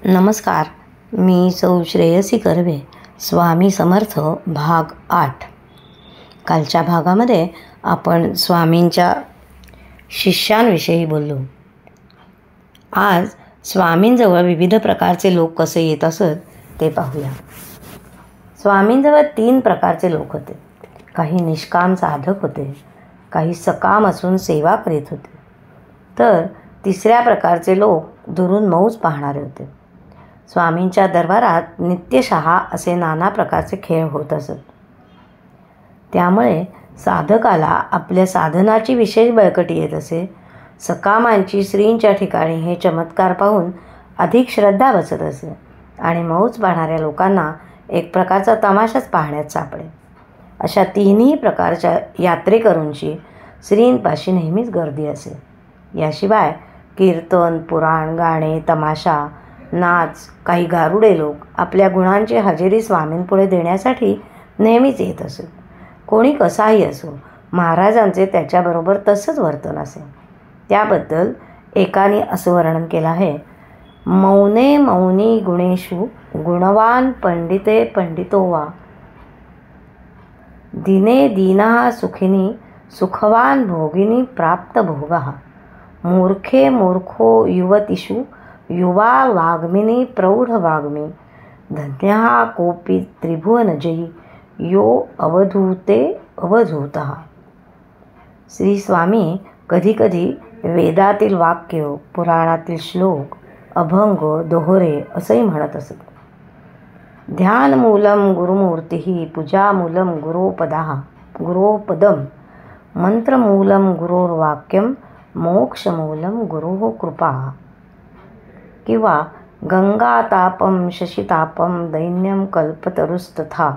नमस्कार. मी सौ श्रेयसी कर्वे. स्वामी समर्थ भाग 8. कालच्या भागामध्ये आपण स्वामींच्या शिष्यांविषयी बोललो. आज स्वामींजवळ विविध प्रकारचे लोक कसे येत असत ते पाहूया. स्वामींजवळ 3 प्रकारचे लोक होते. काही निष्काम साधक होते, काही सकाम असून सेवा करीत होते, तर 3ऱ्या प्रकारचे लोक दुरून मौज पाहणारे होते. स्वामींच्या दरबारात नित्यशः असे नाना प्रकारचे खेळ होत असत. त्यामुळे साधकाला आपल्या साधनाची विशेष बळकटी येत असे. सकामांची श्रींच्या ठिकाणी हे चमत्कार पाहून अधिक श्रद्धा बसत असे आणि मौज पाहणाऱ्या लोकांना एक प्रकारचा तमाशाच पाहण्यात सापडे. अशा 3ही प्रकारच्या यात्रेकरूंची श्रींपाशी नेहमीच गर्दी असे. याशिवाय कीर्तन, पुराण, गाणे, तमाशा, नाच, काही गारुडे लोक आपल्या गुणांची हजेरी स्वामींपुढे देण्यासाठी नेहमीच येत असत. कोणी कसाही असो, महाराजांचे त्याच्याबरोबर तसंच वर्तन असे. त्याबद्दल एकाने असं वर्णन केलं आहे. मौने मौनी गुणेषु गुणवान पंडिते पंडितो वा, दिने दीनः सुखिनी सुखवान भोगिनी प्राप्त भोगः, मूर्खे मूर्खो युवतीषु युवा वाग्मिनी प्रौढ वाग्मी, धन्यः कोपी त्रिभुवनजयी यो अवधूते अवधूतः. श्री स्वामी कधीकधी वेदातील वाक्य, पुराणातील श्लोक, अभंग, दोहोरे असंही म्हणत असत. ध्यानमूलं गुरुमूर्ती, पूजामूलं गुरोपदम, मंत्रमूलं गुरोर्वाक्यम, मोक्षमूलं गुरोः कृपा. किंवा गंगातापम शशितापम दैन्यम कल्पतरुस्तथा,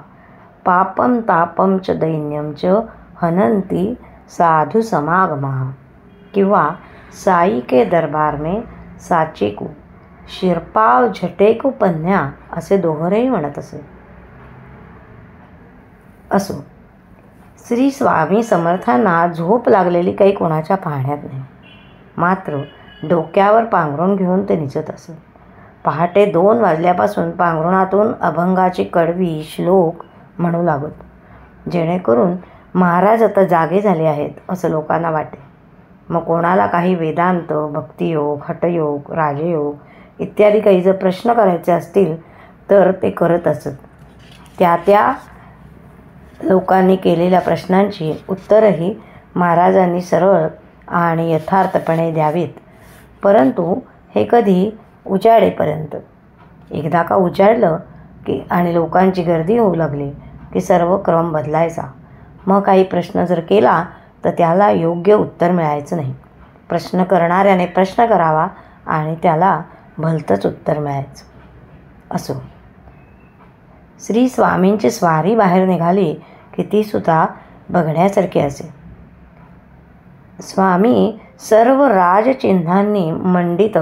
पापम तापम च दैन्यम च हनंती साधु समागमः. किंवा साई के दरबार में साचेकू शिरपाव झटेकू पन्ह्या असे दोहोरेही म्हणत असे. असो, श्री स्वामी समर्थांना झोप लागलेली काही कोणाच्या पाहण्यात नाही. मात्र डोक्यावर पांघरून घेऊन ते निजत असत. पहाटे 2 वाजल्यापासून पांघरुणातून अभंगाची कडवी श्लोक म्हणू लागत, जेणेकरून महाराज आता जागे झाले आहेत असं लोकांना वाटे. मग कोणाला काही वेदांत, भक्तियोग, हठयोग, राजयोग इत्यादी काही जर प्रश्न करायचे असतील तर ते करत असत. त्या लोकांनी केलेल्या प्रश्नांची उत्तरही महाराजांनी सरळ आणि यथार्थपणे द्यावीत. परंतु हे कधी उजाडेपर्यंत. एकदा का उजाडलं की आणि लोकांची गर्दी होऊ लागली की सर्व क्रम बदलायचा. मग काही प्रश्न जर केला तर त्याला योग्य उत्तर मिळायचं नाही. प्रश्न करणाऱ्याने प्रश्न करावा आणि त्याला भलतंच उत्तर मिळायचं. असो, श्री स्वामींची स्वारी बाहेर निघाली की ती सुद्धा बघण्यासारखी असे. स्वामी सर्व राजचिन्हांनी मंडित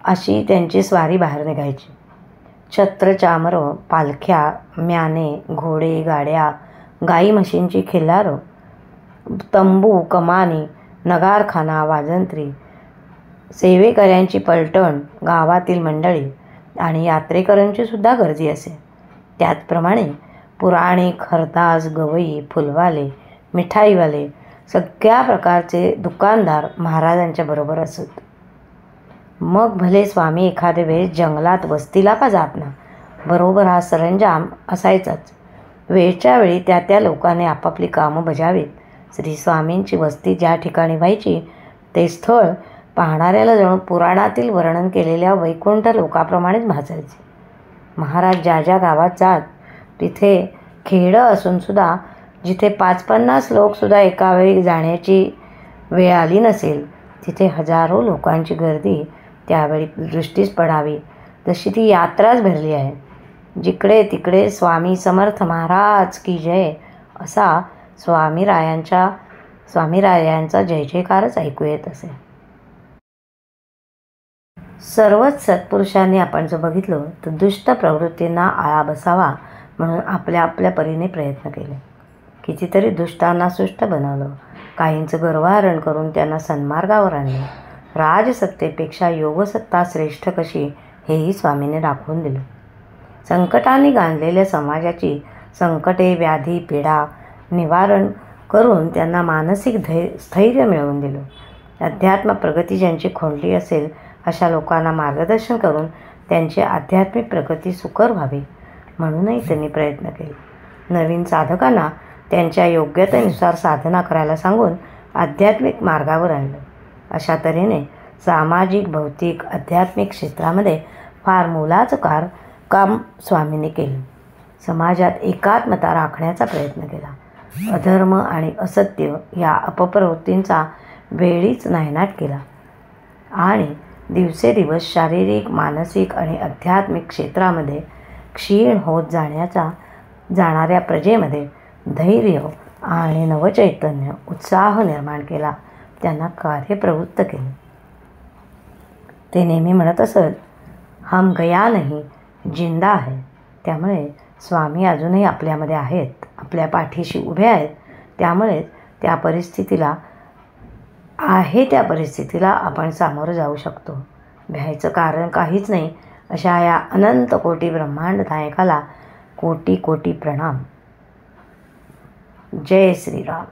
अशी त्यांची स्वारी बाहेर निघायची. छत्र, चामर, पालख्या, म्याने, घोडे, गाड्या, गाई म्हशींची खिल्लारं, तंबू, कमानी, नगारखाना, वाजंत्री, सेवेकऱ्यांची पलटण, गावातील मंडळी आणि यात्रेकरांची सुद्धा गर्दी असे. त्याचप्रमाणे पुराणिक, हरदास, गवई, फुलवाले, मिठाईवाले सगळ्या प्रकारचे दुकानदार महाराजांच्या बरोबर असत. मग भले स्वामी एखाद्या वेळेस जंगलात वस्तीला का जात ना, बरोबर हा सरंजाम असायचाच. वेळच्या वेळी त्या लोकांनी आपापली कामं बजावीत. श्री स्वामींची वस्ती ज्या ठिकाणी व्हायची ते स्थळ पाहणाऱ्याला जणू पुराणातील वर्णन केलेल्या वैकुंठ लोकाप्रमाणेच भासायचे. महाराज ज्या गावात जात तिथे खेडं असूनसुद्धा जिथे 5-50 लोकसुद्धा एका वेळी जाण्याची वेळ आली नसेल तिथे हजारो लोकांची गर्दी त्यावेळी दृष्टीस पडावी जशी ती यात्राच भरली आहे. जिकडे तिकडे स्वामी समर्थ महाराज की जय असा स्वामीरायांचा जय जयकारच ऐकू येत असे. सर्वच सत्पुरुषांनी आपण जर बघितलं तर दुष्ट प्रवृत्तींना आळा बसावा म्हणून आपल्या परीने प्रयत्न केले. कितीतरी दुष्टांना सुष्ट बनवलं, काहींचं गर्वहरण करून त्यांना सन्मार्गावर आणले. राजसत्तेपेक्षा योगसत्ता श्रेष्ठ कशी हेही स्वामींनी दाखवून दिलं. संकटांनी गांजलेल्या समाजाची संकटे, व्याधी, पीडा निवारण करून त्यांना मानसिक स्थैर्य मिळवून दिलं. अध्यात्म प्रगती ज्यांची खोंडली असेल अशा लोकांना मार्गदर्शन करून त्यांची आध्यात्मिक प्रगती सुकर व्हावी म्हणूनही त्यांनी प्रयत्न केले. नवीन साधकांना त्यांच्या योग्यतेनुसार साधना करायला सांगून आध्यात्मिक मार्गावर आणलं. अशा तऱ्हेने सामाजिक, भौतिक, आध्यात्मिक क्षेत्रामध्ये फार मोलाचं काम स्वामींनी केलं. समाजात एकात्मता राखण्याचा प्रयत्न केला. अधर्म आणि असत्य या अपप्रवृत्तींचा वेळीच नायनाट केला आणि दिवसेदिवस शारीरिक, मानसिक आणि आध्यात्मिक क्षेत्रामध्ये क्षीण होत जाणाऱ्या प्रजेमध्ये धैर्य आणि नवचैतन्य, उत्साह निर्माण केला. त्यांना कार्यप्रवृत्त केले. ते नेहमी म्हणत असत, हम गया नहीं, जिंदा है. त्यामुळे स्वामी अजूनही आपल्यामध्ये आहेत, आपल्या पाठीशी उभे आहेत. त्यामुळे त्या परिस्थितीला आपण सामोरं जाऊ शकतो. भ्यायचं कारण काहीच नाही. अशा या अनंत कोटी ब्रह्मांड नायकाला कोटी कोटी प्रणाम. जय श्रीराम.